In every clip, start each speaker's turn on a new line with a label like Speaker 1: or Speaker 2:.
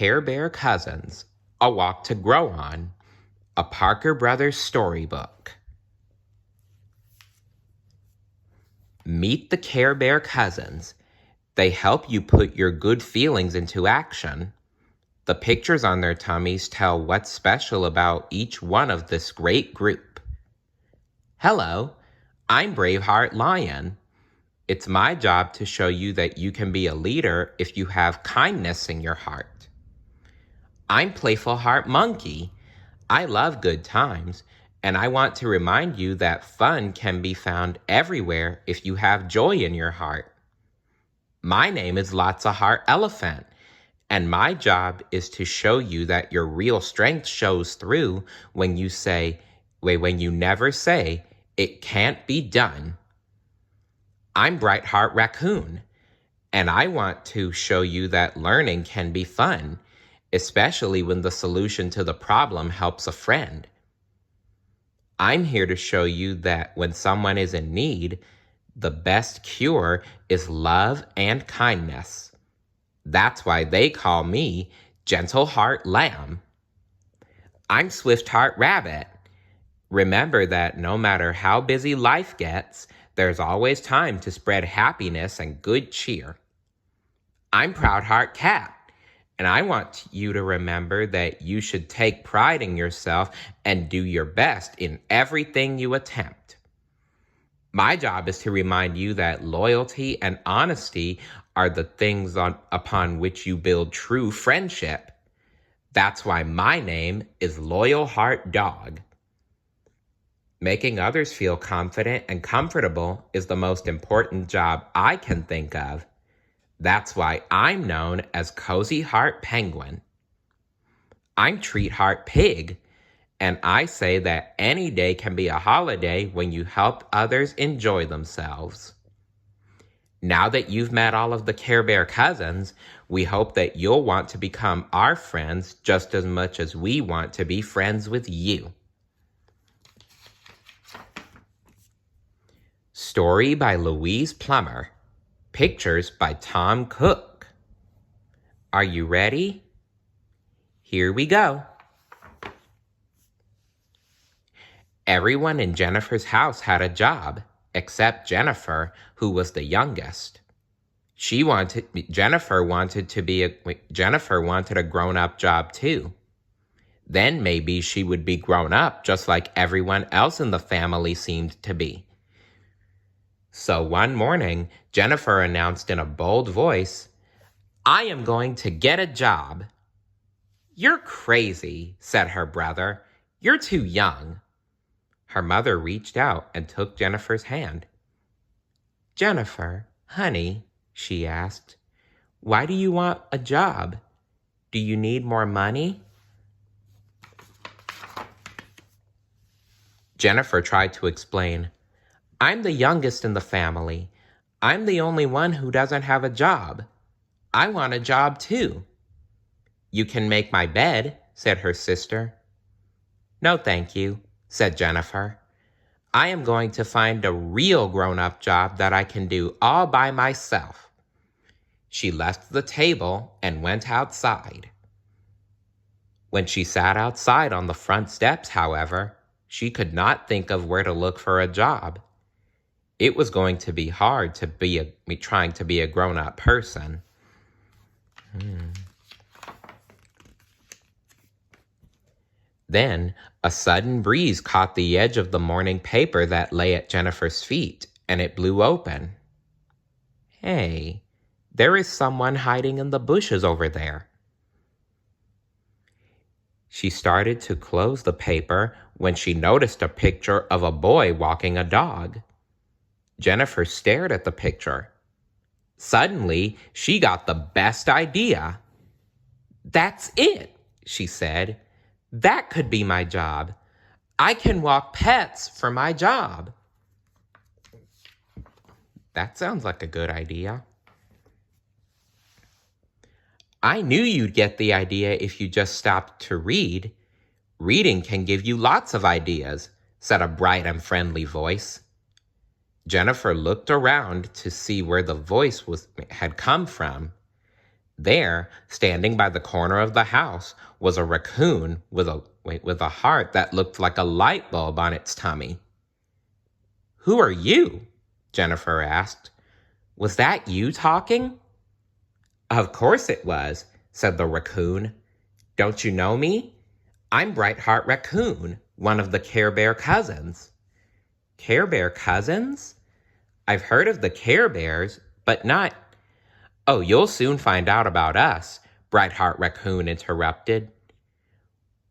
Speaker 1: Care Bear Cousins, A Walk to Grow On, a Parker Brothers storybook. Meet the Care Bear Cousins. They help you put your good feelings into action. The pictures on their tummies tell what's special about each one of this great group. Hello, I'm Braveheart Lion. It's my job to show you that you can be a leader if you have kindness in your heart. I'm Playful Heart Monkey. I love good times, and I want to remind you that fun can be found everywhere if you have joy in your heart. My name is Lots of Heart Elephant, and my job is to show you that your real strength shows through when you never say, "It can't be done." I'm Bright Heart Raccoon, and I want to show you that learning can be fun, especially when the solution to the problem helps a friend. I'm here to show you that when someone is in need, the best cure is love and kindness. That's why they call me Gentle Heart Lamb. I'm Swift Heart Rabbit. Remember that no matter how busy life gets, there's always time to spread happiness and good cheer. I'm Proud Heart Cat, and I want you to remember that you should take pride in yourself and do your best in everything you attempt. My job is to remind you that loyalty and honesty are the things upon which you build true friendship. That's why my name is Loyal Heart Dog. Making others feel confident and comfortable is the most important job I can think of. That's why I'm known as Cozy Heart Penguin. I'm Treat Heart Pig, and I say that any day can be a holiday when you help others enjoy themselves. Now that you've met all of the Care Bear Cousins, we hope that you'll want to become our friends just as much as we want to be friends with you. Story by Louise Plummer. Pictures by Tom Cook. Are you ready? Here we go. Everyone in Jennifer's house had a job, except Jennifer, who was the youngest. Jennifer wanted a grown-up job too. Then maybe she would be grown up just like everyone else in the family seemed to be. So one morning, Jennifer announced in a bold voice, "I am going to get a job." "You're crazy," said her brother. "You're too young." Her mother reached out and took Jennifer's hand. "Jennifer, honey," she asked, "why do you want a job? Do you need more money?" Jennifer tried to explain, "I'm the youngest in the family. I'm the only one who doesn't have a job. I want a job too." "You can make my bed," said her sister. "No, thank you," said Jennifer. "I am going to find a real grown-up job that I can do all by myself." She left the table and went outside. When she sat outside on the front steps, however, she could not think of where to look for a job. It was going to be hard to be trying to be a grown-up person. Then a sudden breeze caught the edge of the morning paper that lay at Jennifer's feet, and it blew open. "Hey, there is someone hiding in the bushes over there." She started to close the paper when she noticed a picture of a boy walking a dog. Jennifer stared at the picture. Suddenly, she got the best idea. "That's it," she said. "That could be my job. I can walk pets for my job." That sounds like a good idea. "I knew you'd get the idea if you just stopped to read. Reading can give you lots of ideas," said a bright and friendly voice. Jennifer looked around to see where the voice had come from. There, standing by the corner of the house, was a raccoon with a heart that looked like a light bulb on its tummy. "Who are you?" Jennifer asked. "Was that you talking?" "Of course it was," said the raccoon. "Don't you know me? I'm Bright Heart Raccoon, one of the Care Bear cousins." "Care Bear cousins? I've heard of the Care Bears, but not—" "Oh, you'll soon find out about us," Bright Heart Raccoon interrupted.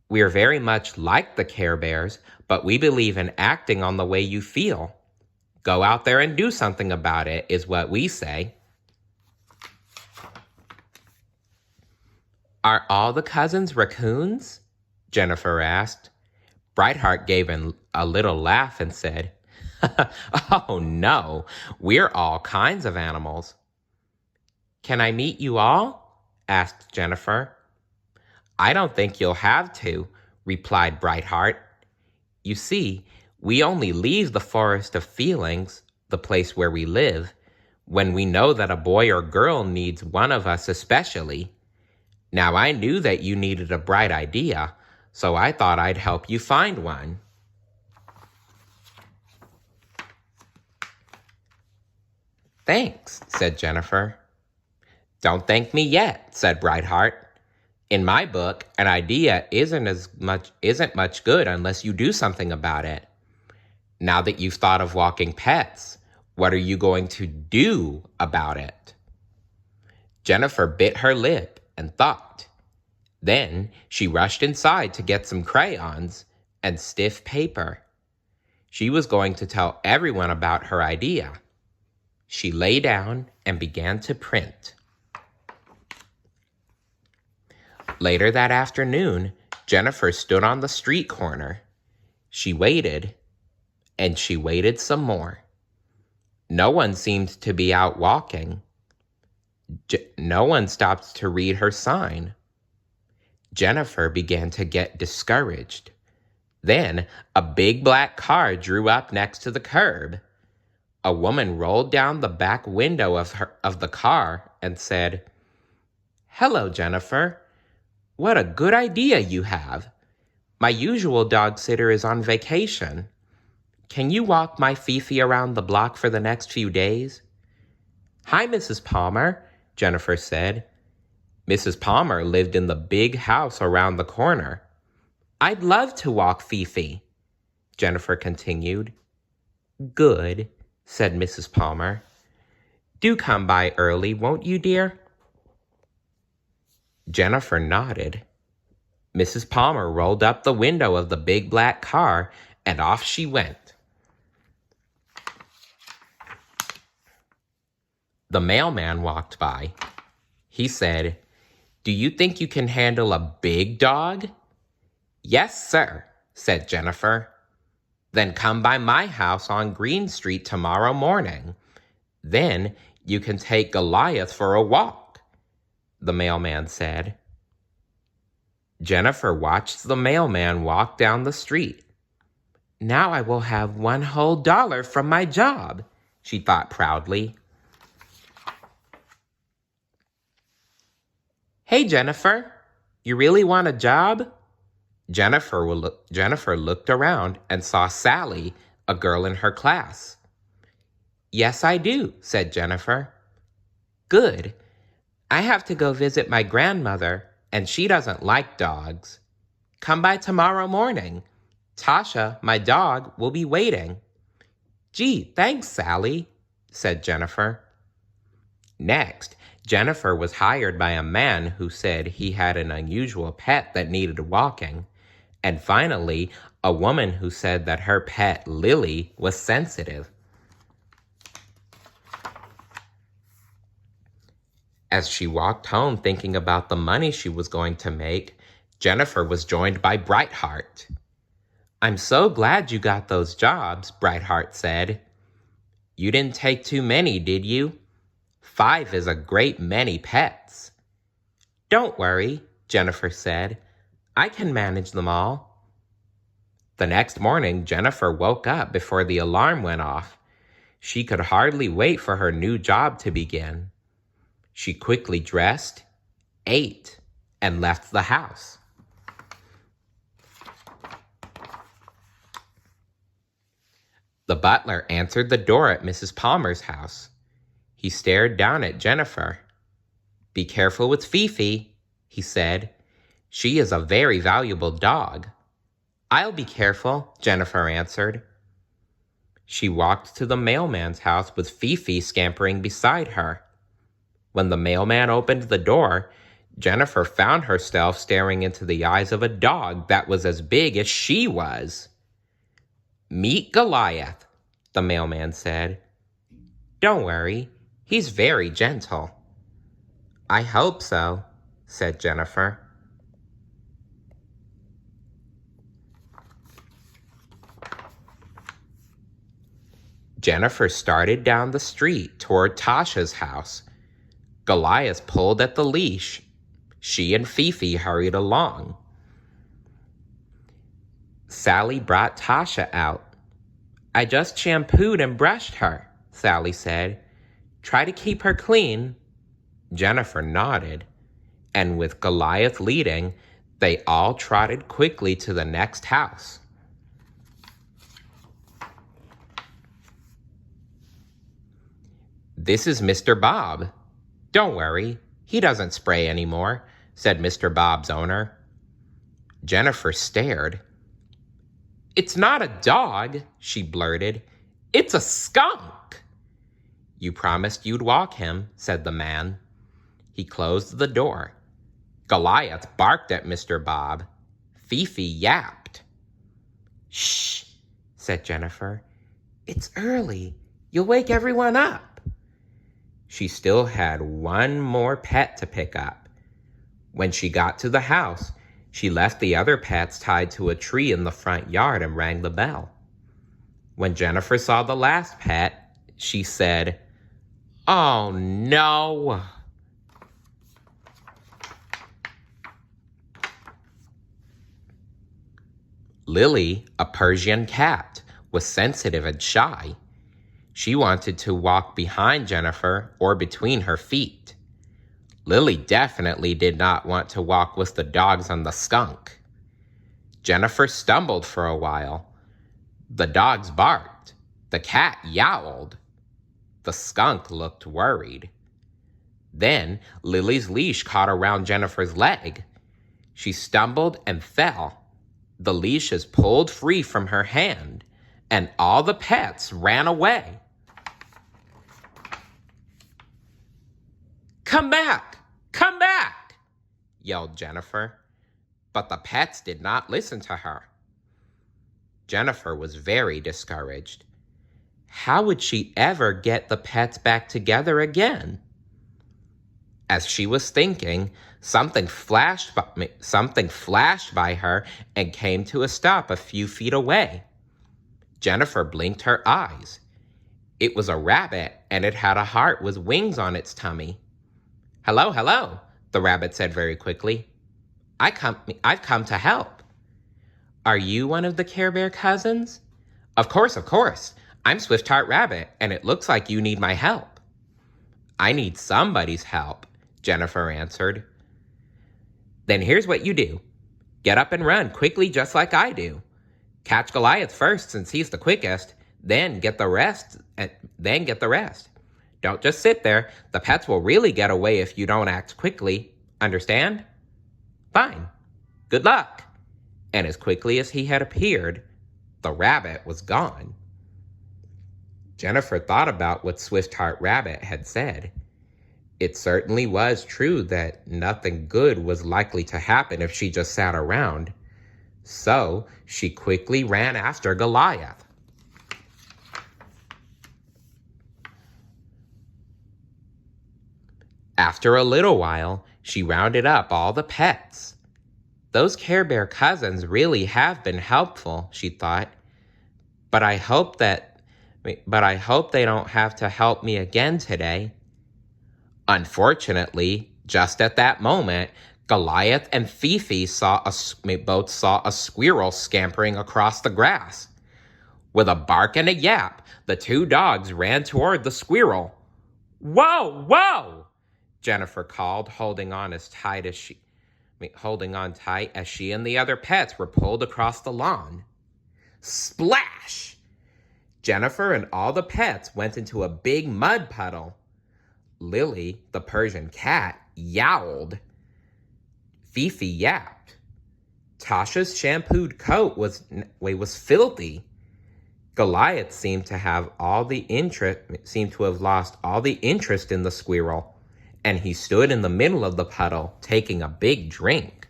Speaker 1: "We're very much like the Care Bears, but we believe in acting on the way you feel. Go out there and do something about it, is what we say." "Are all the cousins raccoons?" Jennifer asked. Brightheart gave a little laugh and said, "Oh no, we're all kinds of animals." "Can I meet you all?" asked Jennifer. "I don't think you'll have to," replied Brightheart. "You see, we only leave the forest of feelings, the place where we live, when we know that a boy or girl needs one of us especially. Now, I knew that you needed a bright idea, so I thought I'd help you find one." "Thanks," said Jennifer. "Don't thank me yet," said Brightheart. "In my book, an idea isn't much good unless you do something about it. Now that you've thought of walking pets, what are you going to do about it?" Jennifer bit her lip and thought. Then she rushed inside to get some crayons and stiff paper. She was going to tell everyone about her idea. She lay down and began to print. Later that afternoon, Jennifer stood on the street corner. She waited, and she waited some more. No one seemed to be out walking. No one stopped to read her sign. Jennifer began to get discouraged. Then a big black car drew up next to the curb. A woman rolled down the back window of the car and said, "Hello, Jennifer. What a good idea you have. My usual dog sitter is on vacation. Can you walk my Fifi around the block for the next few days?" "Hi, Mrs. Palmer," Jennifer said. Mrs. Palmer lived in the big house around the corner. "I'd love to walk Fifi," Jennifer continued. "Good," said Mrs. Palmer. "Do come by early, won't you, dear?" Jennifer nodded. Mrs. Palmer rolled up the window of the big black car, and off she went. The mailman walked by. He said, "Do you think you can handle a big dog?" "Yes, sir," said Jennifer. "Then come by my house on Green Street tomorrow morning. Then you can take Goliath for a walk," the mailman said. Jennifer watched the mailman walk down the street. "Now I will have $1 whole from my job," she thought proudly. "Hey, Jennifer, you really want a job?" Jennifer looked around and saw Sally, a girl in her class. "Yes, I do," said Jennifer. "Good. I have to go visit my grandmother, and she doesn't like dogs. Come by tomorrow morning. Tasha, my dog, will be waiting." "Gee, thanks, Sally," said Jennifer. Next, Jennifer was hired by a man who said he had an unusual pet that needed walking. And finally, a woman who said that her pet, Lily, was sensitive. As she walked home thinking about the money she was going to make, Jennifer was joined by Brightheart. "I'm so glad you got those jobs," Brightheart said. "You didn't take too many, did you? 5 is a great many pets." "Don't worry," Jennifer said. "I can manage them all." The next morning, Jennifer woke up before the alarm went off. She could hardly wait for her new job to begin. She quickly dressed, ate, and left the house. The butler answered the door at Mrs. Palmer's house. He stared down at Jennifer. "Be careful with Fifi," he said. "She is a very valuable dog." "I'll be careful," Jennifer answered. She walked to the mailman's house with Fifi scampering beside her. When the mailman opened the door, Jennifer found herself staring into the eyes of a dog that was as big as she was. "Meet Goliath," the mailman said. "Don't worry, he's very gentle." "I hope so," said Jennifer. Jennifer started down the street toward Tasha's house. Goliath pulled at the leash. She and Fifi hurried along. Sally brought Tasha out. "I just shampooed and brushed her," Sally said. "Try to keep her clean." Jennifer nodded, and with Goliath leading, they all trotted quickly to the next house. "This is Mr. Bob. Don't worry, he doesn't spray anymore," said Mr. Bob's owner. Jennifer stared. "It's not a dog," she blurted. "It's a skunk." "You promised you'd walk him," said the man. He closed the door. Goliath barked at Mr. Bob. Fifi yapped. "Shh," said Jennifer. "It's early. You'll wake everyone up." She still had one more pet to pick up. When she got to the house, she left the other pets tied to a tree in the front yard and rang the bell. When Jennifer saw the last pet, she said, "Oh no!" Lily, a Persian cat, was sensitive and shy. She wanted to walk behind Jennifer or between her feet. Lily definitely did not want to walk with the dogs and the skunk. Jennifer stumbled for a while. The dogs barked. The cat yowled. The skunk looked worried. Then Lily's leash caught around Jennifer's leg. She stumbled and fell. The leashes pulled free from her hand, and all the pets ran away. "Come back! Come back!" yelled Jennifer. But the pets did not listen to her. Jennifer was very discouraged. How would she ever get the pets back together again? As she was thinking, something flashed by her and came to a stop a few feet away. Jennifer blinked her eyes. It was a rabbit, and it had a heart with wings on its tummy. "Hello, hello," the rabbit said very quickly. I've come to help." "Are you one of the Care Bear cousins?" Of course. I'm Swift-Heart Rabbit, and it looks like you need my help." "I need somebody's help," Jennifer answered. "Then here's what you do. Get up and run quickly just like I do. Catch Goliath first since he's the quickest, then get the rest. Don't just sit there. The pets will really get away if you don't act quickly. Understand?" "Fine. Good luck." And as quickly as he had appeared, the rabbit was gone. Jennifer thought about what Swift-Heart Rabbit had said. It certainly was true that nothing good was likely to happen if she just sat around. So she quickly ran after Goliath. After a little while, she rounded up all the pets. Those Care Bear cousins really have been helpful, she thought. But I hope they don't have to help me again today. Unfortunately, just at that moment, Goliath and Fifi both saw a squirrel scampering across the grass. With a bark and a yap, the two dogs ran toward the squirrel. "Whoa, whoa!" Jennifer called, holding on tight as she and the other pets were pulled across the lawn. Splash! Jennifer and all the pets went into a big mud puddle. Lily, the Persian cat, yowled. Fifi yapped. Tasha's shampooed coat was filthy. Goliath seemed to have lost all the interest in the squirrel, and he stood in the middle of the puddle taking a big drink.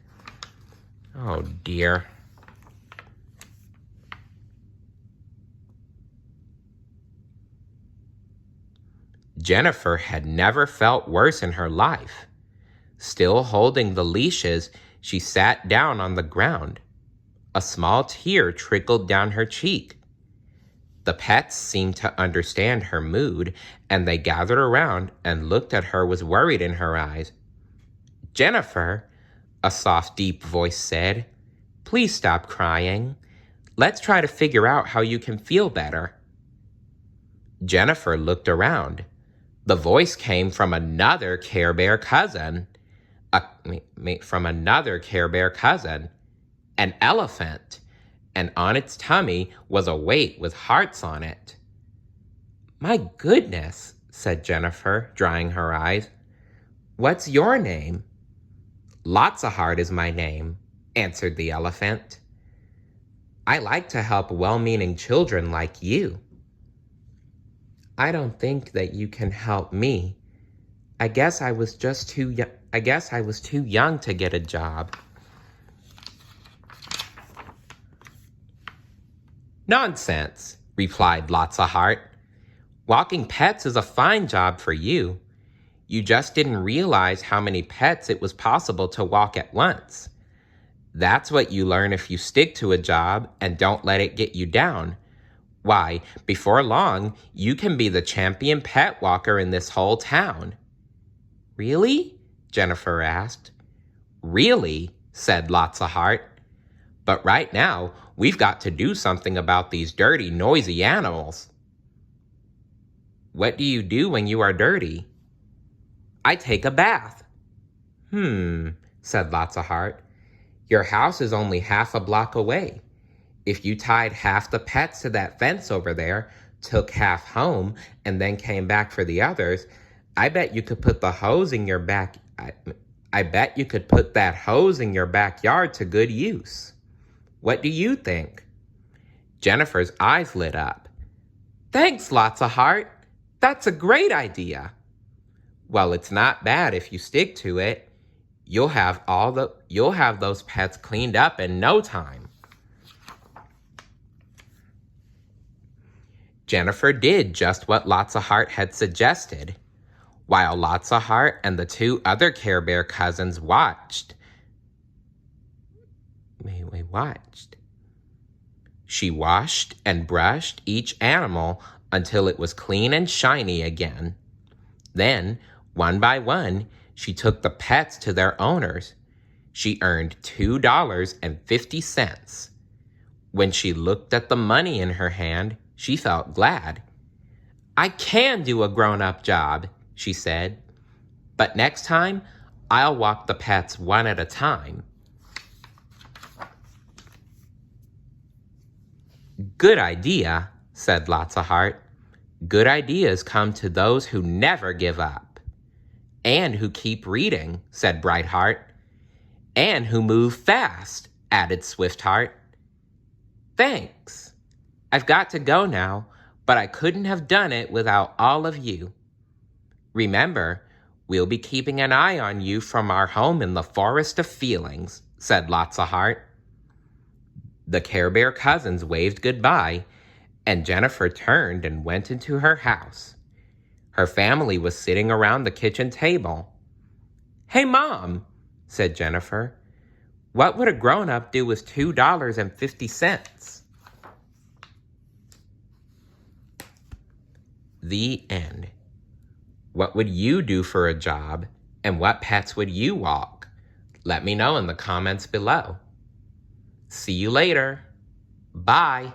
Speaker 1: Oh dear. Jennifer had never felt worse in her life. Still holding the leashes, she sat down on the ground. A small tear trickled down her cheek. The pets seemed to understand her mood, and they gathered around and looked at her with worry in her eyes. Jennifer, a soft, deep voice said, please stop crying. Let's try to figure out how you can feel better. Jennifer looked around. The voice came from another Care Bear cousin. An elephant, and on its tummy was a weight with hearts on it. My goodness, said Jennifer, drying her eyes. What's your name? Lots of Heart is my name, answered the elephant. I like to help well-meaning children like you. I don't think that you can help me. I guess I was too young to get a job. Nonsense, replied Lots of Heart. Walking pets is a fine job for you. You just didn't realize how many pets it was possible to walk at once. That's what you learn if you stick to a job and don't let it get you down. Why, before long, you can be the champion pet walker in this whole town. Really? Jennifer asked. Really, said Lots of Heart. But right now, we've got to do something about these dirty, noisy animals. What do you do when you are dirty? I take a bath. Said Lots of Heart. Your house is only half a block away. If you tied half the pets to that fence over there, took half home, and then came back for the others, I bet you could put the hose in your back. I bet you could put that hose in your backyard to good use. What do you think? Jennifer's eyes lit up. Thanks, Lots of Heart. That's a great idea. Well, it's not bad if you stick to it. You'll have those pets cleaned up in no time. Jennifer did just what Lots of Heart had suggested. While Lots of Heart and the two other Care Bear cousins watched. She washed and brushed each animal until it was clean and shiny again. Then, one by one, she took the pets to their owners. She earned $2.50. When she looked at the money in her hand, she felt glad. I can do a grown-up job, she said. But next time, I'll walk the pets one at a time. Good idea, said Lots of Heart. Good ideas come to those who never give up. And who keep reading, said Bright Heart. And who move fast, added Swift Heart. Thanks. I've got to go now, but I couldn't have done it without all of you. Remember, we'll be keeping an eye on you from our home in the Forest of Feelings, said Lots of Heart. The Care Bear cousins waved goodbye, and Jennifer turned and went into her house. Her family was sitting around the kitchen table. Hey, Mom, said Jennifer. What would a grown-up do with $2.50? The end. What would you do for a job, and what pets would you walk? Let me know in the comments below. See you later. Bye.